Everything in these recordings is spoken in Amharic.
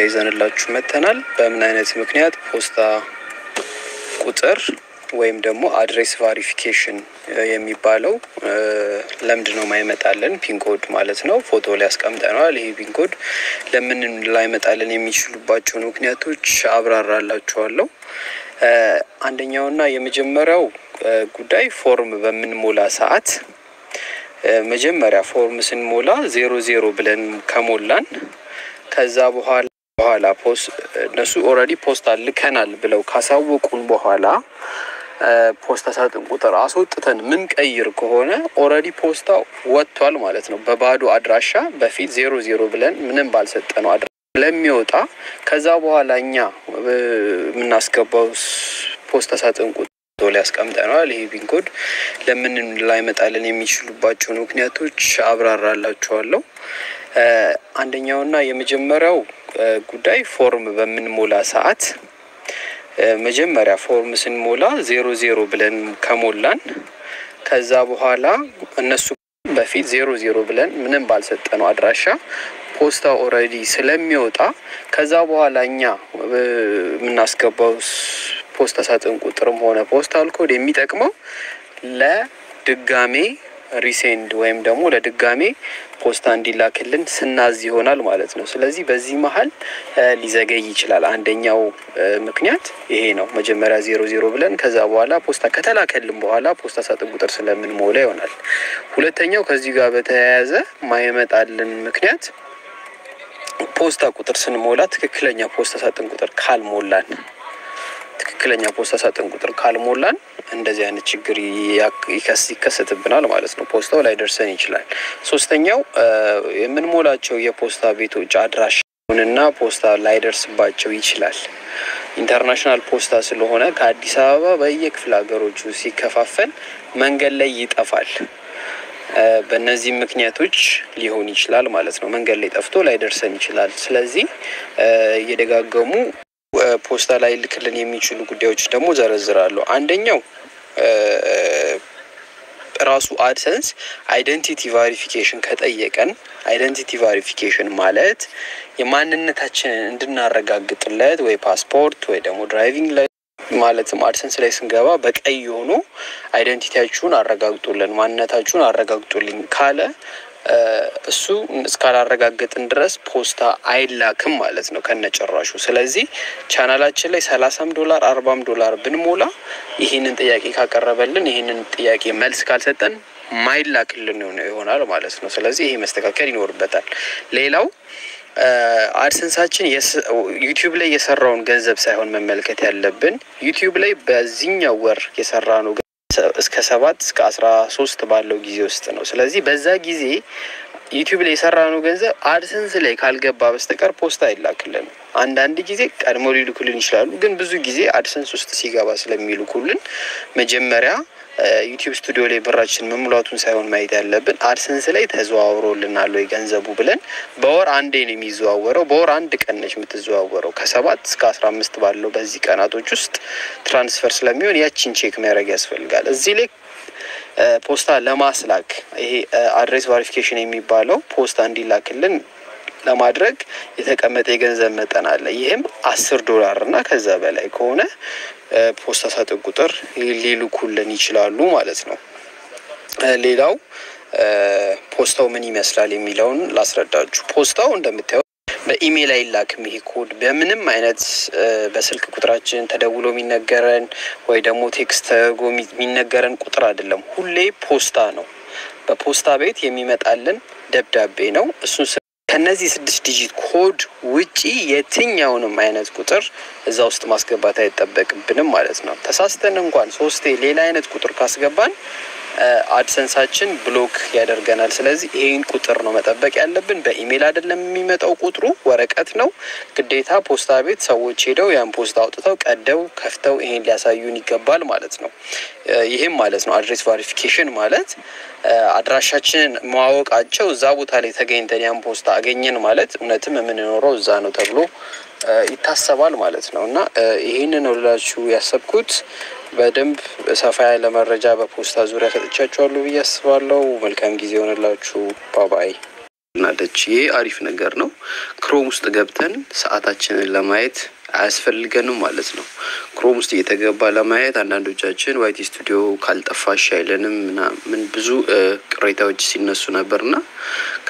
ይዘንላችሁ መተናል። በምን አይነት ምክንያት ፖስታ ቁጥር ወይም ደግሞ አድሬስ ቬሪፊኬሽን የሚባለው ለምንድነው ማይመጣልን ፒን ኮድ ማለት ነው። ፎቶ ላይ አስቀምጠናል። ይሄ ፒን ኮድ ለምን ላይመጣልን የሚችሉባቸው ምክንያቶች አብራራላችኋለሁ። አንደኛውና የመጀመሪያው ጉዳይ ፎርም በምንሞላ ሰዓት መጀመሪያ ፎርም ስንሞላ 00 ብለን ከሞላን ከዛ በኋላ እነሱ ኦሬዲ ፖስታ ልከናል ብለው ካሳወቁን በኋላ ፖስታ ሳጥን ቁጥር አስወጥተን ምን ቀይር ከሆነ ኦሬዲ ፖስታው ወጥቷል ማለት ነው። በባዶ አድራሻ በፊት 00 ብለን ምንም ባልሰጠነው አድራሻ ለሚወጣ ከዛ በኋላ እኛ ምናስገባው ፖስታ ሳጥን ቁጥር ላይ አስቀምጠናል። ይሄ ፒን ኮድ ለምን ላይመጣልን የሚችሉባቸው ምክንያቶች አብራራላችኋለሁ። አንደኛውና የመጀመሪያው ጉዳይ ፎርም በምንሞላ ሰዓት መጀመሪያ ፎርም ስንሞላ 00 ብለን ከሞላን ከዛ በኋላ እነሱ በፊት 00 ብለን ምንም ባልሰጠነው አድራሻ ፖስታው ኦሬዲ ስለሚወጣ ከዛ በኋላ እኛ ምናስገባው ፖስታ ሳጥን ቁጥርም ሆነ ፖስታል ኮድ የሚጠቅመው ለድጋሜ ሪሴንድ ወይም ደግሞ ለድጋሜ ፖስታ እንዲላክልን ስናዝ ይሆናል ማለት ነው። ስለዚህ በዚህ መሃል ሊዘገይ ይችላል። አንደኛው ምክንያት ይሄ ነው። መጀመሪያ 00 ብለን ከዛ በኋላ ፖስታ ከተላከልን በኋላ ፖስታ ሳጥን ቁጥር ስለምንሞላ ይሆናል። ሁለተኛው ከዚህ ጋር በተያያዘ ማይመጣልን ምክንያት ፖስታ ቁጥር ስንሞላ ትክክለኛ ፖስታ ሳጥን ቁጥር ካልሞላን እንደዚህ አይነት ችግር ይከሰትብናል ማለት ነው። ፖስታው ላይ ደርሰን ይችላል። ሶስተኛው የምንሞላቸው የፖስታ ቤቶች አድራሻውንና ፖስታ ላይ ደርስባቸው ይችላል። ኢንተርናሽናል ፖስታ ስለሆነ ከአዲስ አበባ በየክፍለ ሀገሮቹ ሲከፋፈል መንገድ ላይ ይጠፋል። በእነዚህ ምክንያቶች ሊሆን ይችላል ማለት ነው። መንገድ ላይ ጠፍቶ ላይ ደርሰን ይችላል። ስለዚህ እየደጋገሙ ፖስታ ላይ ልክልን የሚችሉ ጉዳዮች ደግሞ ዘረዝራለሁ። አንደኛው ራሱ አድሰንስ አይደንቲቲ ቬሪፊኬሽን ከጠየቀን አይደንቲቲ ቬሪፊኬሽን ማለት የማንነታችንን እንድናረጋግጥለት ወይ ፓስፖርት ወይ ደግሞ ድራይቪንግ ላይ ማለትም አድሰንስ ላይ ስንገባ በቀይ ሆኖ አይደንቲቲያችሁን አረጋግጡልን ማንነታችሁን አረጋግጡልኝ ካለ እሱ እስካላረጋገጥን ድረስ ፖስታ አይላክም ማለት ነው ከነጨራሹ። ስለዚህ ቻናላችን ላይ $30 $40 ብንሞላ ይሄንን ጥያቄ ካቀረበልን ይሄንን ጥያቄ መልስ ካልሰጠን ማይላክልን ይሆናል ማለት ነው። ስለዚህ ይሄ መስተካከል ይኖርበታል። ሌላው አድሰንሳችን ዩቲዩብ ላይ የሰራውን ገንዘብ ሳይሆን መመልከት ያለብን ዩቲዩብ ላይ በዚህኛው ወር የሰራነው እስከ 7 እስከ 13 ባለው ጊዜ ውስጥ ነው። ስለዚህ በዛ ጊዜ ዩቲዩብ ላይ የሰራነው ገንዘብ አድሰንስ ላይ ካልገባ በስተቀር ፖስታ አይላክልን። አንዳንድ ጊዜ ቀድሞ ሊልኩልን ይችላሉ፣ ግን ብዙ ጊዜ አድሰንስ ውስጥ ሲገባ ስለሚልኩልን መጀመሪያ ዩቲዩብ ስቱዲዮ ላይ ብራችን መሙላቱን ሳይሆን ማየት ያለብን አድሰንስ ላይ ተዘዋውሮልናል ወይ ገንዘቡ ብለን በወር አንዴ ነው የሚዘዋወረው። በወር አንድ ቀን ነች የምትዘዋወረው ከ7 እስከ 15 ባለው በዚህ ቀናቶች ውስጥ ትራንስፈር ስለሚሆን ያቺን ቼክ ማድረግ ያስፈልጋል። እዚህ ላይ ፖስታ ለማስላክ ይሄ አድሬስ ቬሪፊኬሽን የሚባለው ፖስታ እንዲላክልን ለማድረግ የተቀመጠ የገንዘብ መጠን አለ። ይሄም $10 እና ከዛ በላይ ከሆነ ፖስታ ሳጥን ቁጥር ሊልኩልን ይችላሉ ማለት ነው። ሌላው ፖስታው ምን ይመስላል የሚለውን ላስረዳችሁ። ፖስታው እንደምታዩት በኢሜል አይላክም። ይሄ ኮድ በምንም አይነት በስልክ ቁጥራችን ተደውሎ የሚነገረን ወይ ደግሞ ቴክስት ተደርጎ የሚነገረን ቁጥር አይደለም። ሁሌ ፖስታ ነው። በፖስታ ቤት የሚመጣልን ደብዳቤ ነው። እሱን ከነዚህ 6 ዲጂት ኮድ ውጪ የትኛውንም አይነት ቁጥር እዛ ውስጥ ማስገባት አይጠበቅብንም ማለት ነው። ተሳስተን እንኳን 3 ሌላ አይነት ቁጥር ካስገባን አድሰንሳችን ብሎክ ያደርገናል። ስለዚህ ይሄን ቁጥር ነው መጠበቅ ያለብን። በኢሜል አይደለም የሚመጣው ቁጥሩ ወረቀት ነው። ግዴታ ፖስታ ቤት ሰዎች ሄደው ያን ፖስታ አውጥተው ቀደው ከፍተው ይሄን ሊያሳዩን ይገባል ማለት ነው። ይሄም ማለት ነው አድሬስ ቬሪፊኬሽን ማለት አድራሻችንን ማወቃቸው እዛ ቦታ ላይ ተገኝተን ያን ፖስታ አገኘን ማለት እውነትም የምንኖረው እዛ ነው ተብሎ ይታሰባል ማለት ነው። እና ይሄንን ነው ልላችሁ ያሰብኩት። በደንብ ሰፋ ያለ መረጃ በፖስታ ዙሪያ ሰጥቻችኋለሁ ብዬ አስባለሁ። መልካም ጊዜ ሆነላችሁ። ባይ ባይ። ናለች። ይሄ አሪፍ ነገር ነው። ክሮም ውስጥ ገብተን ሰዓታችንን ለማየት አያስፈልገንም ማለት ነው። ክሮም ውስጥ እየተገባ ለማየት አንዳንዶቻችን ዋይቲ ስቱዲዮ ካልጠፋሽ አይለንም ምን ብዙ ቅሬታዎች ሲነሱ ነበርና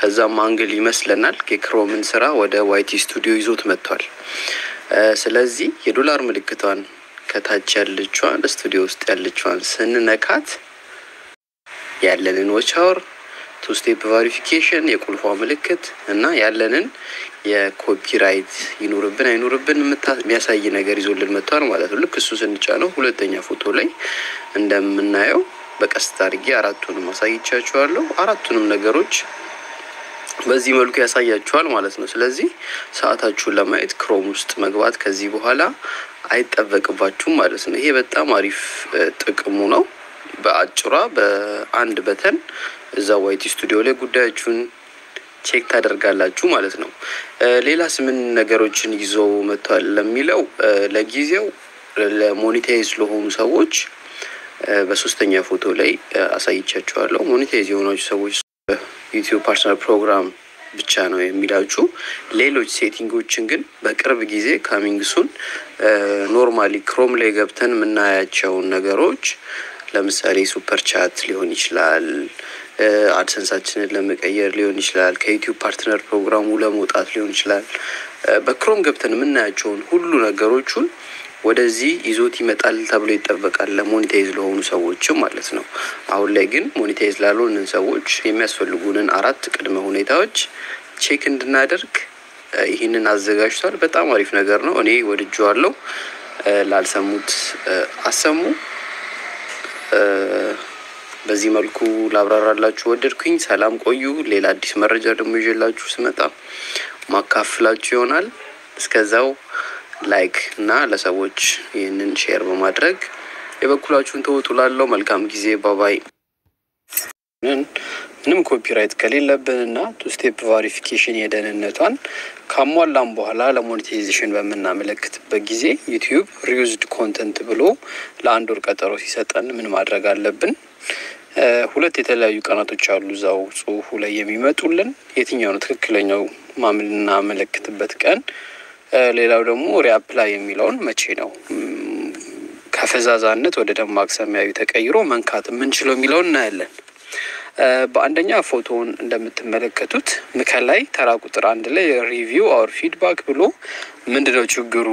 ከዛም አንግል ይመስለናል የክሮምን ስራ ወደ ዋይቲ ስቱዲዮ ይዞት መጥቷል። ስለዚህ የዶላር ምልክቷን ከታች ያለችዋን ስቱዲዮ ውስጥ ያለችዋን ስንነካት ያለንን ዎች አወር ቱ ስቴፕ ቬሪፊኬሽን የቁልፏ ምልክት እና ያለንን የኮፒራይት ይኖርብን አይኖርብን የሚያሳይ ነገር ይዞልን መጥቷል ማለት ነው። ልክ እሱ ስንጫነው ሁለተኛ ፎቶ ላይ እንደምናየው በቀስታ አድርጌ አራቱንም አሳይቻችኋለሁ። አራቱንም ነገሮች በዚህ መልኩ ያሳያችኋል ማለት ነው። ስለዚህ ሰዓታችሁን ለማየት ክሮም ውስጥ መግባት ከዚህ በኋላ አይጠበቅባችሁም ማለት ነው። ይሄ በጣም አሪፍ ጥቅሙ ነው። በአጭሯ በአንድ በተን እዛ ዋይቲ ስቱዲዮ ላይ ጉዳያችሁን ቼክ ታደርጋላችሁ ማለት ነው። ሌላ ስምን ነገሮችን ይዞ መጥቷል ለሚለው ለጊዜው ለሞኔታይዝ ለሆኑ ሰዎች በሶስተኛ ፎቶ ላይ አሳይቻችኋለሁ። ሞኔታይዝ የሆናችሁ ሰዎች ዩቲዩብ ፓርትነር ፕሮግራም ብቻ ነው የሚላችሁ። ሌሎች ሴቲንጎችን ግን በቅርብ ጊዜ ካሚንግ ሱን ኖርማሊ ክሮም ላይ ገብተን የምናያቸው ነገሮች ለምሳሌ ሱፐር ቻት ሊሆን ይችላል፣ አድሰንሳችንን ለመቀየር ሊሆን ይችላል፣ ከዩቲዩብ ፓርትነር ፕሮግራሙ ለመውጣት ሊሆን ይችላል። በክሮም ገብተን የምናያቸውን ሁሉ ነገሮችን ወደዚህ ይዞት ይመጣል ተብሎ ይጠበቃል ለሞኔታይዝ ለሆኑ ሰዎችም ማለት ነው። አሁን ላይ ግን ሞኔታይዝ ላልሆንን ሰዎች የሚያስፈልጉንን 4 ቅድመ ሁኔታዎች ቼክ እንድናደርግ ይህንን አዘጋጅቷል። በጣም አሪፍ ነገር ነው። እኔ ወድጄዋለሁ። ላልሰሙት አሰሙ። በዚህ መልኩ ላብራራላችሁ ወደድኩኝ። ሰላም ቆዩ። ሌላ አዲስ መረጃ ደግሞ ይዤላችሁ ስመጣ ማካፍላችሁ ይሆናል። እስከዛው ላይክ እና ለሰዎች ይህንን ሼር በማድረግ የበኩላችሁን ተወጡላለሁ። መልካም ጊዜ። ባባይ። ምንም ኮፒራይት ከሌለብንና ቱ ስቴፕ ቬሪፊኬሽን የደህንነቷን ካሟላን በኋላ ለሞኔታይዜሽን በመናመለክትበት ጊዜ ዩቲዩብ ሪዩዝድ ኮንተንት ብሎ ለአንድ ወር ቀጠሮ ሲሰጠን ምን ማድረግ አለብን? ሁለት የተለያዩ ቀናቶች አሉ እዛው ጽሁፉ ላይ የሚመጡልን። የትኛው ነው ትክክለኛው ማመለክትበት ቀን? ሌላው ደግሞ ሪአፕላይ የሚለውን መቼ ነው ከፈዛዛነት ወደ ደማቅ ሰማያዊ ተቀይሮ መንካት የምንችለው የሚለውን እናያለን። በአንደኛ ፎቶውን እንደምትመለከቱት ከላይ ተራ ቁጥር 1 ላይ ሪቪው ኦር ፊድባክ ብሎ ምንድነው ችግሩ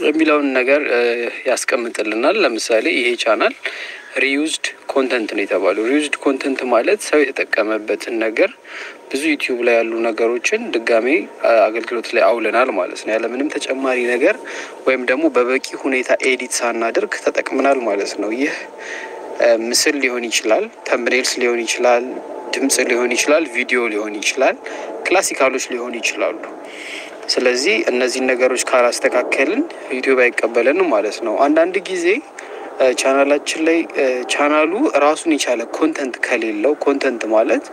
የሚለውን ነገር ያስቀምጥልናል። ለምሳሌ ይሄ ቻናል ሪዩዝድ ኮንተንት ነው የተባለው። ሪዩዝድ ኮንተንት ማለት ሰው የተጠቀመበትን ነገር ብዙ ዩቲዩብ ላይ ያሉ ነገሮችን ድጋሜ አገልግሎት ላይ አውለናል ማለት ነው። ያለምንም ተጨማሪ ነገር ወይም ደግሞ በበቂ ሁኔታ ኤዲት ሳናደርግ ተጠቅመናል ማለት ነው። ይህ ምስል ሊሆን ይችላል፣ ተምብኔልስ ሊሆን ይችላል፣ ድምጽ ሊሆን ይችላል፣ ቪዲዮ ሊሆን ይችላል፣ ክላሲካሎች ሊሆን ይችላሉ። ስለዚህ እነዚህን ነገሮች ካላስተካከልን ዩቲዩብ አይቀበለንም ማለት ነው። አንዳንድ ጊዜ ቻናላችን ላይ ቻናሉ ራሱን የቻለ ኮንተንት ከሌለው፣ ኮንተንት ማለት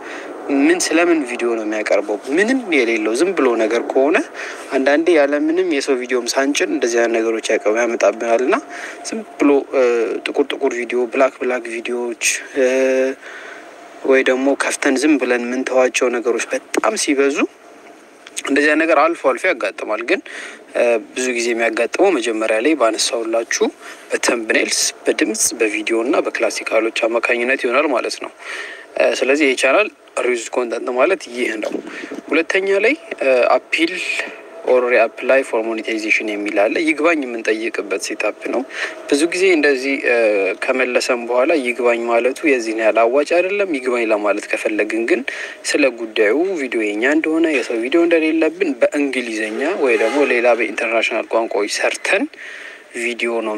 ምን ስለምን ቪዲዮ ነው የሚያቀርበው ምንም የሌለው ዝም ብሎ ነገር ከሆነ አንዳንዴ ያለ ምንም የሰው ቪዲዮም ሳንጭን እንደዚህ አይነት ነገሮች ያመጣብናልና ዝም ብሎ ጥቁር ቪዲዮ ብላክ ቪዲዮዎች ወይ ደግሞ ከፍተን ዝም ብለን ምን ተዋቸው ነገሮች በጣም ሲበዙ እንደዚህ አይነት ነገር አልፎ ያጋጥማል። ግን ብዙ ጊዜ የሚያጋጥመው መጀመሪያ ላይ ባነሳውላችሁ በተምብኔልስ በድምጽ በቪዲዮ እና በክላሲካሎች አማካኝነት ይሆናል ማለት ነው። ስለዚህ ይሄ ቻናል ሪዩዝድ ኮንተንት ማለት ይሄ ነው። ሁለተኛ ላይ አፒል ኦር ሪአፕላይ ፎር ሞኔታይዜሽን የሚል አለ። ይግባኝ የምንጠይቅበት ሴታፕ ነው። ብዙ ጊዜ እንደዚህ ከመለሰም በኋላ ይግባኝ ማለቱ የዚህን ያህል አዋጭ አይደለም። ይግባኝ ለማለት ከፈለግን ግን ስለ ጉዳዩ ቪዲዮ የኛ እንደሆነ የሰው ቪዲዮ እንደሌለብን በእንግሊዘኛ ወይ ደግሞ ሌላ በኢንተርናሽናል ቋንቋዎች ሰርተን ቪዲዮ ነው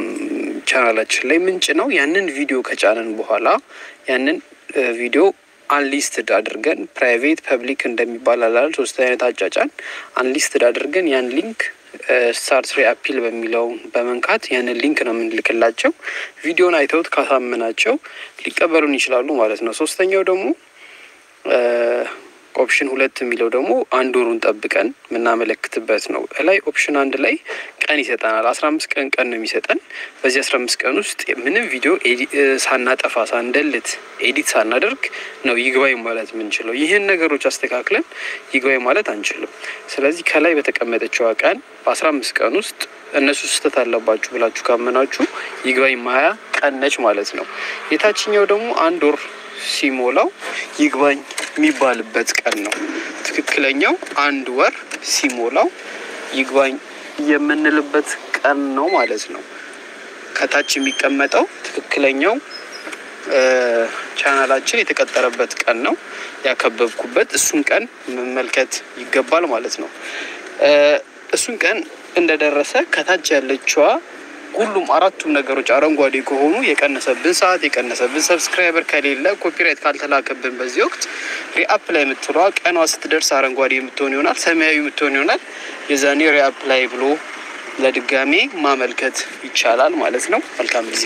ቻናላችን ላይ ምንጭ ነው። ያንን ቪዲዮ ከጫነን በኋላ ያንን ቪዲዮ አንሊስትድ አድርገን ፕራይቬት ፐብሊክ እንደሚባል አላል 3 አይነት አጫጫን አንሊስትድ አድርገን ያን ሊንክ ስታርት ሪአፒል በሚለው በመንካት ያንን ሊንክ ነው የምንልክላቸው። ቪዲዮን አይተውት ካሳመናቸው ሊቀበሉን ይችላሉ ማለት ነው። ሶስተኛው ደግሞ ኦፕሽን 2 የሚለው ደግሞ አንድ ወሩን ጠብቀን ምናመለክትበት ነው። ላይ ኦፕሽን 1 ላይ ቀን ይሰጠናል 15 ቀን ነው የሚሰጠን በዚህ 15 ቀን ውስጥ ምንም ቪዲዮ ሳናጠፋ ሳንደልት ኤዲት ሳናደርግ ነው ይግባኝ ማለት የምንችለው ይሄን ነገሮች አስተካክለን ይግባኝ ማለት አንችልም ስለዚህ ከላይ በተቀመጠችው ቀን በ15 ቀን ውስጥ እነሱ ስተት አለባችሁ ብላችሁ ካመናችሁ ይግባኝ ማያ ቀን ነች ማለት ነው የታችኛው ደግሞ አንድ ወር ሲሞላው ይግባኝ የሚባልበት ቀን ነው ትክክለኛው አንድ ወር ሲሞላው ይግባኝ የምንልበት ቀን ነው ማለት ነው ከታች የሚቀመጠው ትክክለኛው ቻናላችን የተቀጠረበት ቀን ነው ያከበብኩበት እሱን ቀን መመልከት ይገባል ማለት ነው እሱን ቀን እንደደረሰ ከታች ያለችዋ ሁሉም አራቱም ነገሮች አረንጓዴ ከሆኑ የቀነሰብን ሰዓት የቀነሰብን ሰብስክራይበር ከሌለ ኮፒራይት ካልተላከብን በዚህ ወቅት ሪአፕላይ የምትሏ ቀኗ ስትደርስ አረንጓዴ የምትሆን ይሆናል ሰማያዊ የምትሆን ይሆናል የዛኔ ሪአፕላይ ብሎ ለድጋሜ ማመልከት ይቻላል ማለት ነው መልካም ጊዜ